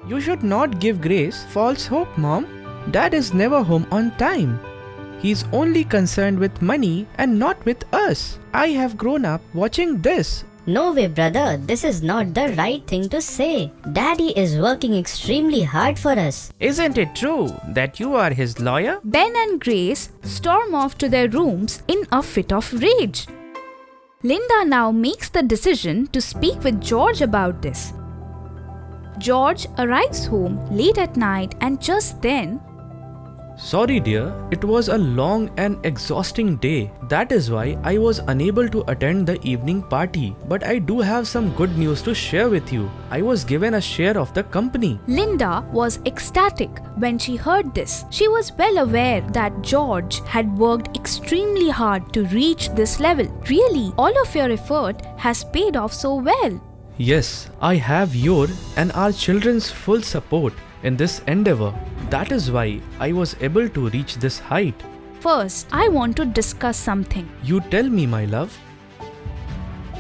You should not give Grace false hope, Mom. Dad is never home on time. He's only concerned with money and not with us. I have grown up watching this. No way, brother. This is not the right thing to say. Daddy is working extremely hard for us. Isn't it true that you are his lawyer? Ben and Grace storm off to their rooms in a fit of rage. Linda now makes the decision to speak with George about this. George arrives home late at night and just then, Sorry dear, it was a long and exhausting day. That is why I was unable to attend the evening party. But I do have some good news to share with you. I was given a share of the company. Linda was ecstatic when she heard this. She was well aware that George had worked extremely hard to reach this level. Really, all of your effort has paid off so well. Yes, I have your and our children's full support in this endeavor. That is why I was able to reach this height. First, I want to discuss something. You tell me, my love.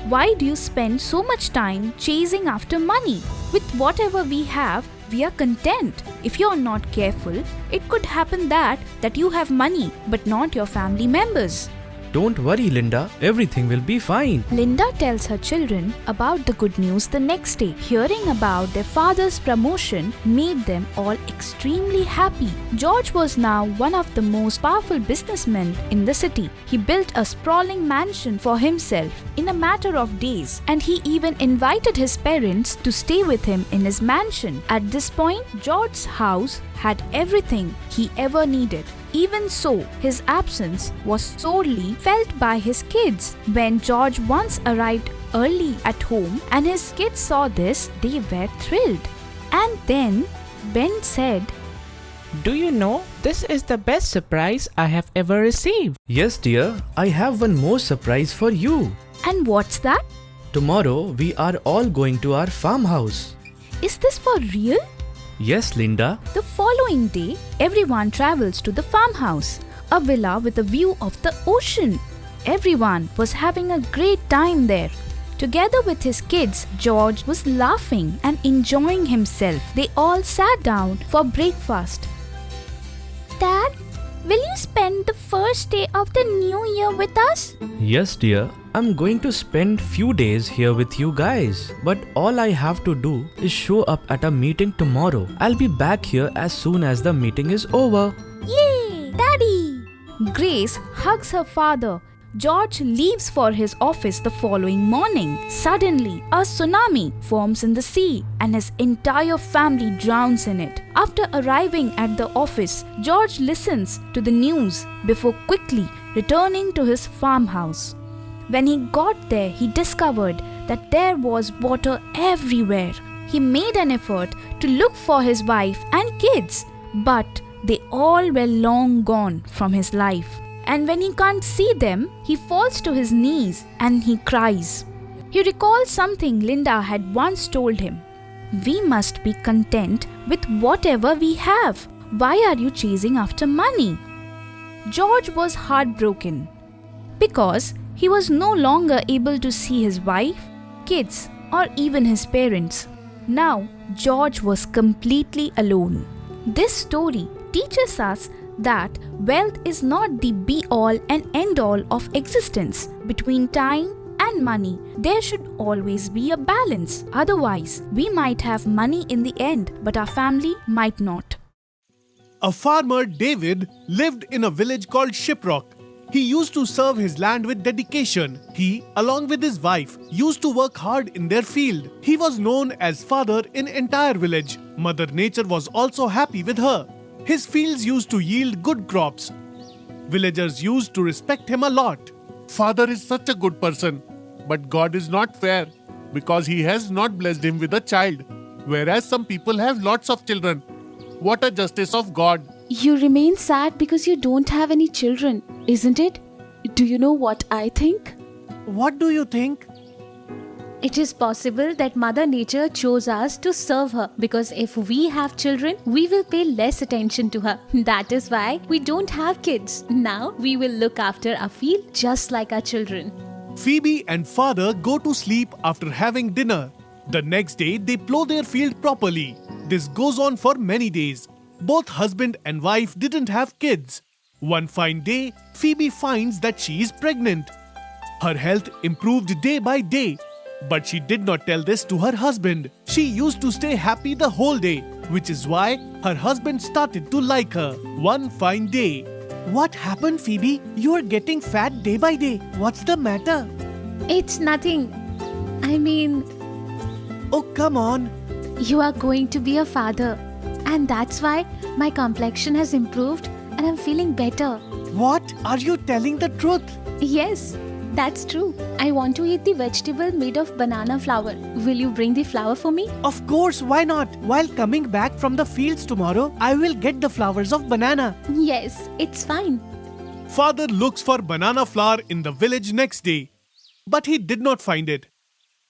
Why do you spend so much time chasing after money? With whatever we have, we are content. If you are not careful, it could happen that you have money but not your family members. Don't worry, Linda. Everything will be fine. Linda tells her children about the good news the next day. Hearing about their father's promotion made them all extremely happy. George was now one of the most powerful businessmen in the city. He built a sprawling mansion for himself in a matter of days, and he even invited his parents to stay with him in his mansion. At this point, George's house had everything he ever needed. Even so, his absence was sorely felt by his kids. When George once arrived early at home and his kids saw this, they were thrilled. And then Ben said, Do you know, this is the best surprise I have ever received. Yes, dear. I have one more surprise for you. And what's that? Tomorrow, we are all going to our farmhouse. Is this for real? Yes, Linda. The following day, everyone travels to the farmhouse, a villa with a view of the ocean. Everyone was having a great time there. Together with his kids, George was laughing and enjoying himself. They all sat down for breakfast. Dad, will you spend the first day of the new year with us? Yes, dear. I'm going to spend few days here with you guys. But all I have to do is show up at a meeting tomorrow. I'll be back here as soon as the meeting is over. Yay, Daddy! Grace hugs her father. George leaves for his office the following morning. Suddenly, a tsunami forms in the sea and his entire family drowns in it. After arriving at the office, George listens to the news before quickly returning to his farmhouse. When he got there, he discovered that there was water everywhere. He made an effort to look for his wife and kids, but they all were long gone from his life. And when he can't see them, he falls to his knees and he cries. He recalls something Linda had once told him. We must be content with whatever we have. Why are you chasing after money? George was heartbroken because he was no longer able to see his wife, kids, or even his parents. Now, George was completely alone. This story teaches us that wealth is not the be-all and end-all of existence. Between time and money, there should always be a balance. Otherwise, we might have money in the end, but our family might not. A farmer, David, lived in a village called Shiprock. He used to serve his land with dedication. He, along with his wife, used to work hard in their field. He was known as father in entire village. Mother Nature was also happy with her. His fields used to yield good crops. Villagers used to respect him a lot. Father is such a good person, but God is not fair because he has not blessed him with a child, whereas some people have lots of children. What a justice of God! You remain sad because you don't have any children, isn't it? Do you know what I think? What do you think? It is possible that Mother Nature chose us to serve her because if we have children, we will pay less attention to her. That is why we don't have kids. Now we will look after our field just like our children. Phoebe and father go to sleep after having dinner. The next day, they plow their field properly. This goes on for many days. Both husband and wife didn't have kids. One fine day, Phoebe finds that she is pregnant. Her health improved day by day, but she did not tell this to her husband. She used to stay happy the whole day, which is why her husband started to like her. One fine day. What happened, Phoebe? You are getting fat day by day. What's the matter? It's nothing. I mean, Oh, come on. you are going to be a father. And that's why my complexion has improved and I'm feeling better. What? Are you telling the truth? Yes, that's true. I want to eat the vegetable made of banana flour. Will you bring the flour for me? Of course, why not? While coming back from the fields tomorrow, I will get the flowers of banana. Yes, it's fine. Father looks for banana flower in the village next day, but he did not find it.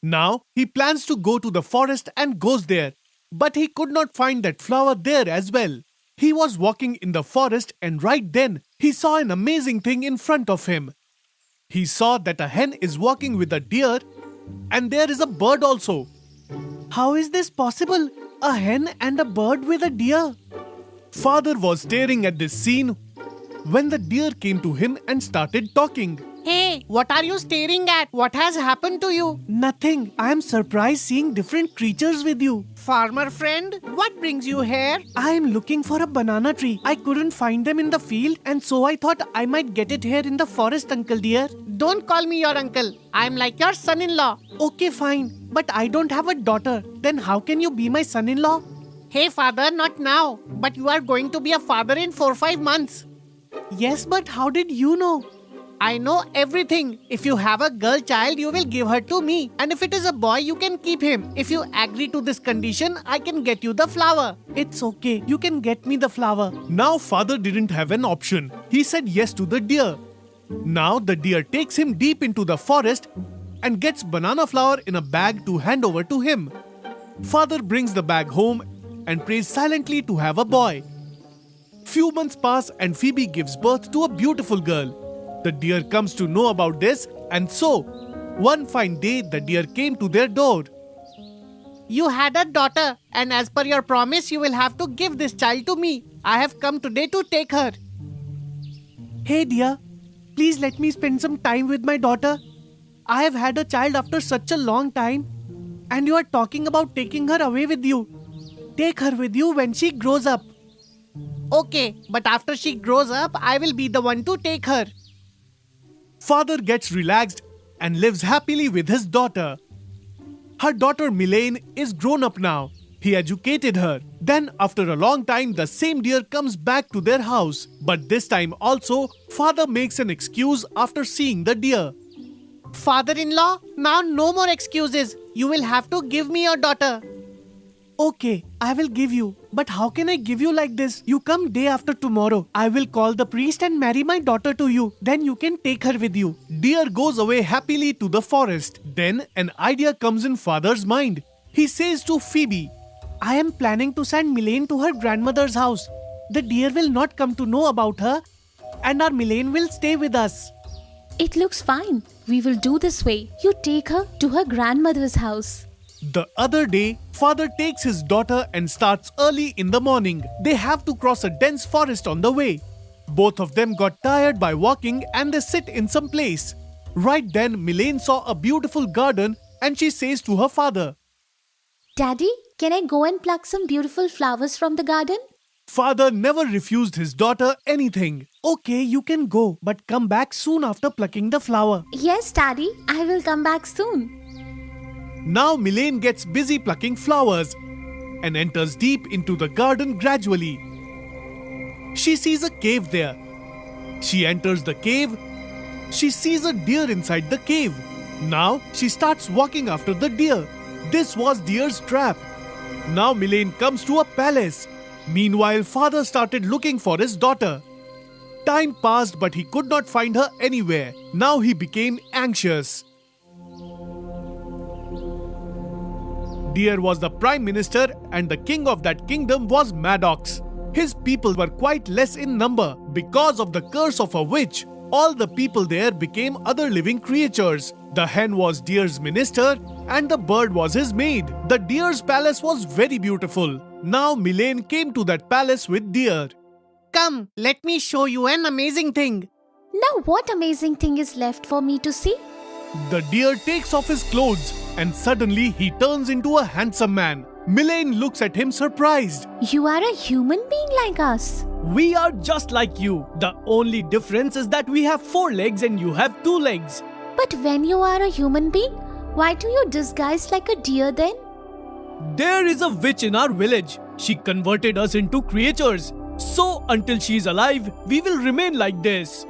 Now he plans to go to the forest and goes there, but he could not find that flower there as well. He was walking in the forest and right then he saw an amazing thing in front of him. He saw that a hen is walking with a deer and there is a bird also. How is this possible? A hen and a bird with a deer? Father was staring at this scene when the deer came to him and started talking. Hey, what are you staring at? What has happened to you? Nothing. I am surprised seeing different creatures with you. Farmer friend, what brings you here? I am looking for a banana tree. I couldn't find them in the field and so I thought I might get it here in the forest, Uncle dear. Don't call me your uncle. I'm like your son-in-law. Okay, fine. But I don't have a daughter. Then how can you be my son-in-law? Hey father, not now. But you are going to be a father in 4 or 5 months. Yes, but how did you know? I know everything. If you have a girl child, you will give her to me. And if it is a boy, you can keep him. If you agree to this condition, I can get you the flower. It's okay. You can get me the flower. Now father didn't have an option. He said yes to the deer. Now the deer takes him deep into the forest and gets banana flower in a bag to hand over to him. Father brings the bag home and prays silently to have a boy. Few months pass and Phoebe gives birth to a beautiful girl. The deer comes to know about this and so, one fine day the deer came to their door. You had a daughter, and as per your promise, you will have to give this child to me. I have come today to take her. Hey dear, please let me spend some time with my daughter. I have had a child after such a long time and you are talking about taking her away with you. Take her with you when she grows up. Okay, but after she grows up, I will be the one to take her. Father gets relaxed and lives happily with his daughter. Her daughter Milane is grown up now. He educated her. Then after a long time, the same deer comes back to their house. But this time also, father makes an excuse after seeing the deer. Father-in-law, now no more excuses. You will have to give me your daughter. Okay, I will give you. But how can I give you like this? You come day after tomorrow. I will call the priest and marry my daughter to you. Then you can take her with you. Deer goes away happily to the forest. Then an idea comes in father's mind. He says to Phoebe, I am planning to send Milane to her grandmother's house. The deer will not come to know about her and our Milane will stay with us. It looks fine. We will do this way. You take her to her grandmother's house. The other day, father takes his daughter and starts early in the morning. They have to cross a dense forest on the way. Both of them got tired by walking and they sit in some place. Right then, Milane saw a beautiful garden and she says to her father, Daddy, can I go and pluck some beautiful flowers from the garden? Father never refused his daughter anything. Okay, you can go, but come back soon after plucking the flower. Yes, Daddy, I will come back soon. Now Milane gets busy plucking flowers and enters deep into the garden gradually. She sees a cave there. She enters the cave. She sees a deer inside the cave. Now she starts walking after the deer. This was deer's trap. Now Milane comes to a palace. Meanwhile, father started looking for his daughter. Time passed but he could not find her anywhere. Now he became anxious. Deer was the prime minister and the king of that kingdom was Maddox. His people were quite less in number because of the curse of a witch. All the people there became other living creatures. The hen was deer's minister and the bird was his maid. The deer's palace was very beautiful. Now Milaine came to that palace with deer. Come, let me show you an amazing thing. Now, what amazing thing is left for me to see? The deer takes off his clothes and suddenly he turns into a handsome man. Milaine looks at him surprised. You are a human being like us. We are just like you. The only difference is that we have 4 legs and you have 2 legs. But when you are a human being, why do you disguise like a deer then? There is a witch in our village. She converted us into creatures. So until she is alive, we will remain like this.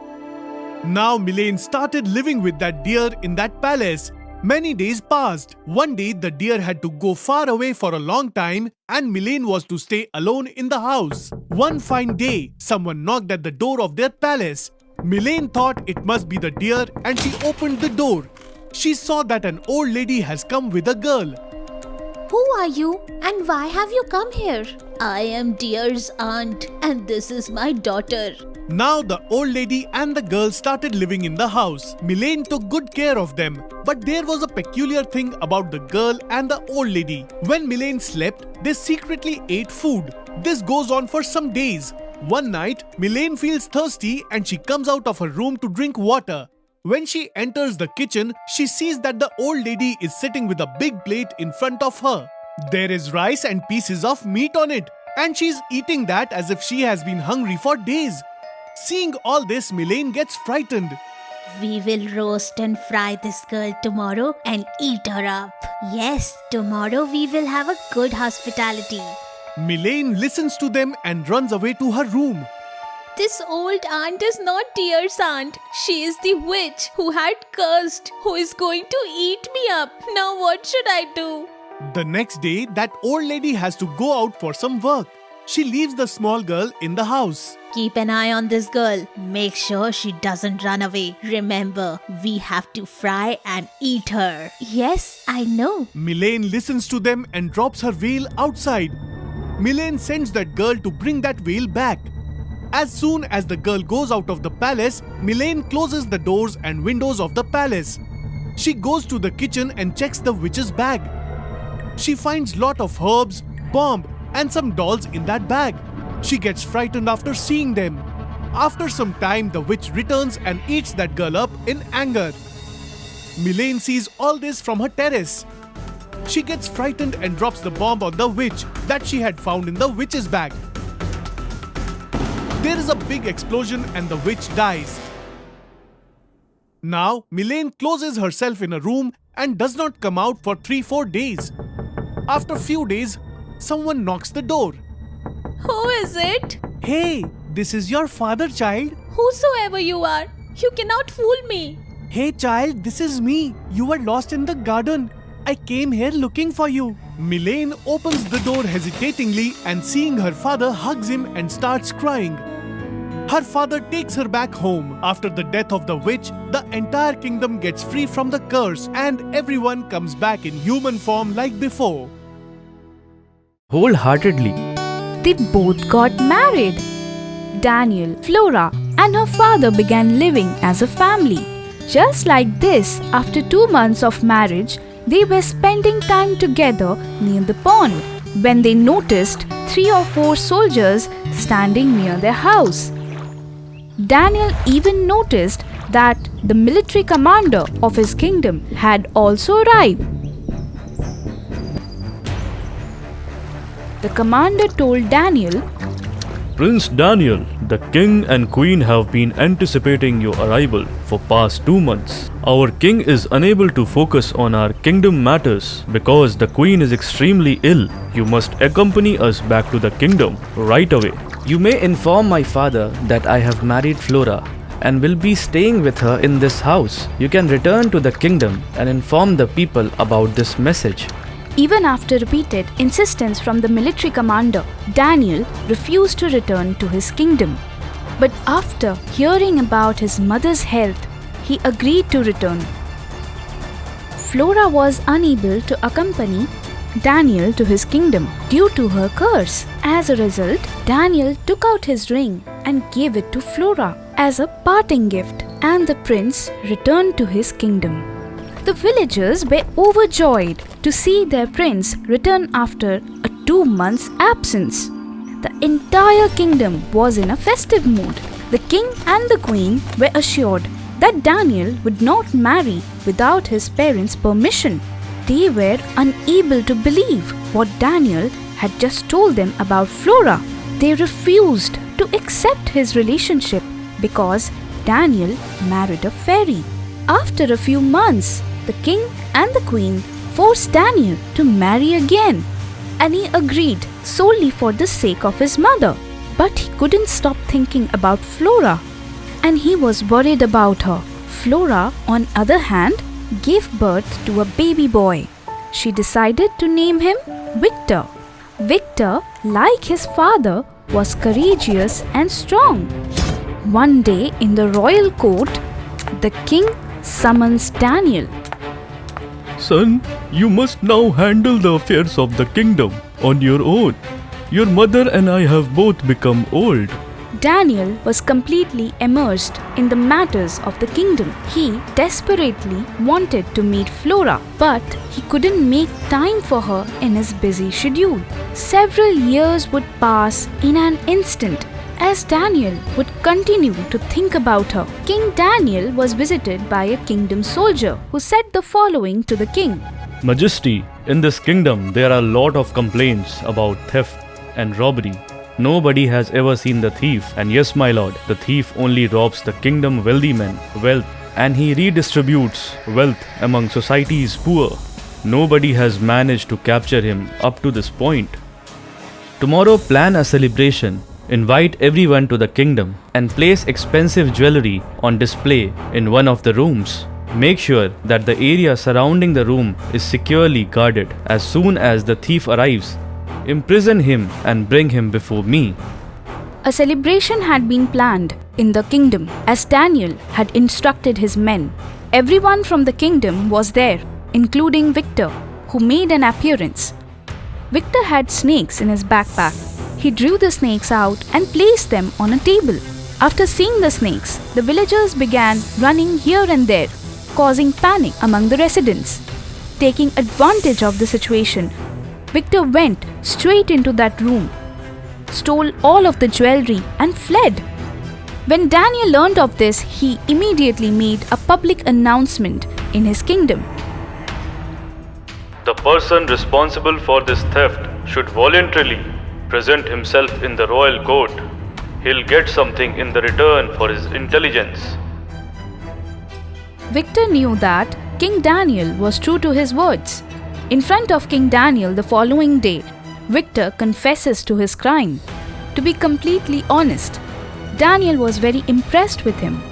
Now Milaine started living with that deer in that palace. Many days passed. One day the deer had to go far away for a long time and Milaine was to stay alone in the house. One fine day, someone knocked at the door of their palace. Milaine thought it must be the deer and she opened the door. She saw that an old lady has come with a girl. Who are you and why have you come here? I am deer's aunt and this is my daughter. Now the old lady and the girl started living in the house. Milaine took good care of them. But there was a peculiar thing about the girl and the old lady. When Milaine slept, they secretly ate food. This goes on for some days. One night, Milaine feels thirsty and she comes out of her room to drink water. When she enters the kitchen, she sees that the old lady is sitting with a big plate in front of her. There is rice and pieces of meat on it, and she's eating that as if she has been hungry for days. Seeing all this, Milaine gets frightened. We will roast and fry this girl tomorrow and eat her up. Yes, tomorrow we will have a good hospitality. Milaine listens to them and runs away to her room. This old aunt is not dear's aunt. She is the witch who had cursed, who is going to eat me up. Now what should I do? The next day, that old lady has to go out for some work. She leaves the small girl in the house. Keep an eye on this girl. Make sure she doesn't run away. Remember, we have to fry and eat her. Yes, I know. Milaine listens to them and drops her veil outside. Milaine sends that girl to bring that veil back. As soon as the girl goes out of the palace, Milaine closes the doors and windows of the palace. She goes to the kitchen and checks the witch's bag. She finds lot of herbs, bomb, and some dolls in that bag. She gets frightened after seeing them. After some time, the witch returns and eats that girl up in anger. Milaine sees all this from her terrace. She gets frightened and drops the bomb on the witch that she had found in the witch's bag. There is a big explosion and the witch dies. Now, Milaine closes herself in a room and does not come out for 3-4 days. After few days, someone knocks the door. Who is it? Hey, this is your father, child. Whosoever you are, you cannot fool me. Hey child, this is me. You were lost in the garden. I came here looking for you. Milaine opens the door hesitatingly and seeing her father hugs him and starts crying. Her father takes her back home. After the death of the witch, the entire kingdom gets free from the curse and everyone comes back in human form like before. Wholeheartedly. They both got married. Daniel, Flora, and her father began living as a family. Just like this, after 2 months of marriage, they were spending time together near the pond when they noticed 3 or 4 soldiers standing near their house. Daniel even noticed that the military commander of his kingdom had also arrived. The commander told Daniel, Prince Daniel, the king and queen have been anticipating your arrival for past 2 months. Our king is unable to focus on our kingdom matters because the queen is extremely ill. You must accompany us back to the kingdom right away. You may inform my father that I have married Flora and will be staying with her in this house. You can return to the kingdom and inform the people about this message. Even after repeated insistence from the military commander, Daniel refused to return to his kingdom. But after hearing about his mother's health, he agreed to return. Flora was unable to accompany Daniel to his kingdom due to her curse. As a result, Daniel took out his ring and gave it to Flora as a parting gift. and the prince returned to his kingdom. The villagers were overjoyed to see their prince return after a 2 months absence. The entire kingdom was in a festive mood. The king and the queen were assured that Daniel would not marry without his parents' permission. They were unable to believe what Daniel had just told them about Flora. They refused to accept his relationship because Daniel married a fairy. After a few months, the king and the queen forced Daniel to marry again, and he agreed solely for the sake of his mother. But he couldn't stop thinking about Flora, and he was worried about her. Flora, on the other hand, gave birth to a baby boy. She decided to name him Victor. Victor, like his father, was courageous and strong. One day in the royal court, the king summons Daniel. Son, you must now handle the affairs of the kingdom on your own. Your mother and I have both become old. Daniel was completely immersed in the matters of the kingdom. He desperately wanted to meet Flora, but he couldn't make time for her in his busy schedule. Several years would pass in an instant as Daniel would continue to think about her. King Daniel was visited by a kingdom soldier who said the following to the king. Majesty, in this kingdom there are a lot of complaints about theft and robbery. Nobody has ever seen the thief, and yes, my lord, the thief only robs the kingdom wealthy men wealth, and he redistributes wealth among society's poor. Nobody has managed to capture him up to this point. Tomorrow plan a celebration. Invite everyone to the kingdom and place expensive jewelry on display in one of the rooms. Make sure that the area surrounding the room is securely guarded. As soon as the thief arrives, imprison him and bring him before me. A celebration had been planned in the kingdom as Daniel had instructed his men. Everyone from the kingdom was there, including Victor, who made an appearance. Victor had snakes in his backpack. He drew the snakes out and placed them on a table. After seeing the snakes, the villagers began running here and there, causing panic among the residents. Taking advantage of the situation, Victor went straight into that room, stole all of the jewelry and fled. When Daniel learned of this, he immediately made a public announcement in his kingdom. The person responsible for this theft should voluntarily present himself in the royal court. He'll get something in the return for his intelligence. Victor knew that King Daniel was true to his words. In front of King Daniel the following day, Victor confesses to his crime. To be completely honest, Daniel was very impressed with him.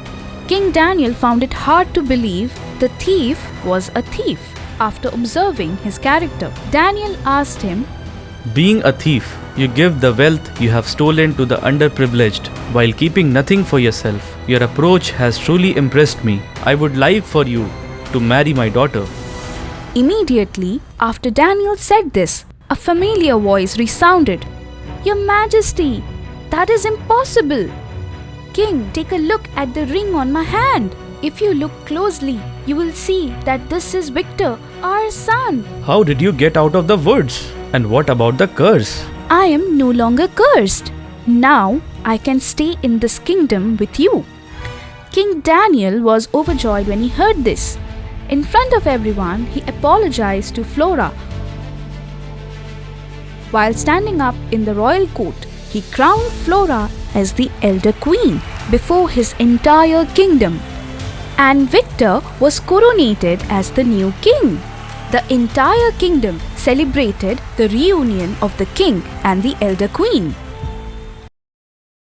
King Daniel found it hard to believe the thief was a thief. After observing his character, Daniel asked him, Being a thief, you give the wealth you have stolen to the underprivileged while keeping nothing for yourself. Your approach has truly impressed me. I would like for you to marry my daughter. Immediately after Daniel said this, a familiar voice resounded. Your Majesty, that is impossible. King, take a look at the ring on my hand. If you look closely, you will see that this is Victor, our son. How did you get out of the woods? And what about the curse? I am no longer cursed. Now I can stay in this kingdom with you. King Daniel was overjoyed when he heard this. In front of everyone, he apologized to Flora. While standing up in the royal court, he crowned Flora as the elder queen before his entire kingdom. And Victor was coronated as the new king. The entire kingdom celebrated the reunion of the king and the elder queen.